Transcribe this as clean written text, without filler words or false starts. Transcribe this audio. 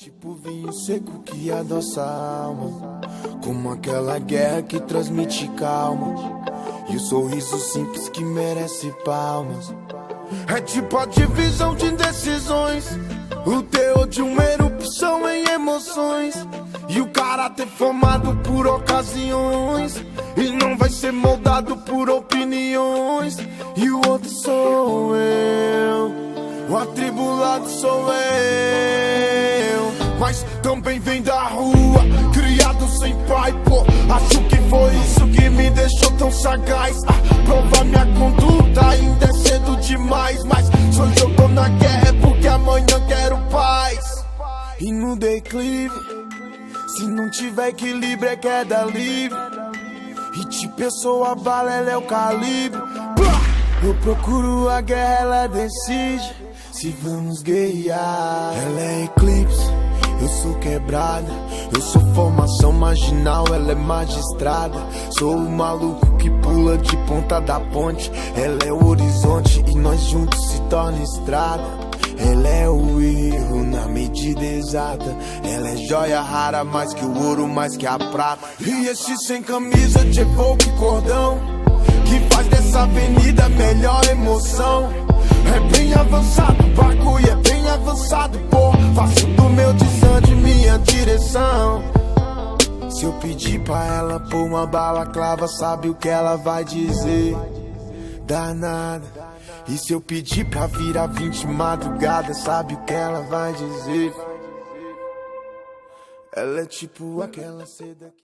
Tipo vinho seco que adoça a alma, como aquela guerra que transmite calma, e o sorriso simples que merece palmas. É tipo a divisão de decisões, o teor de uma erupção em emoções, e o caráter formado por ocasiões, e não vai ser moldado por opiniões. E o outro sou eu, o atribulado sou eu, mas também vem da rua, criado sem pai, pô. Acho que foi isso que me deixou tão sagaz. Provar minha conduta ainda é cedo demais, mas se hoje eu tô na guerra é porque amanhã quero paz. E no declive, se não tiver equilíbrio é queda livre, e de pessoa bala ela é o calibre. Eu procuro a guerra, ela decide se vamos guerrear. Ela é eclipse, eu sou quebrada, eu sou formação marginal, ela é magistrada. Sou o maluco que pula de ponta da ponte, ela é o horizonte e nós juntos se torna estrada. Ela é o erro na medida exata, ela é joia rara, mais que o ouro, mais que a prata. E esse sem camisa de evoque cordão, que faz dessa avenida melhor emoção. É bem avançado, o bagulho é bem avançado, pô. Faço do meu desande minha direção. Se eu pedir pra ela pôr uma balaclava, sabe o que ela vai dizer? Danada. E se eu pedir pra virar 20 madrugada, sabe o que ela vai dizer? Ela é tipo aquela seda que...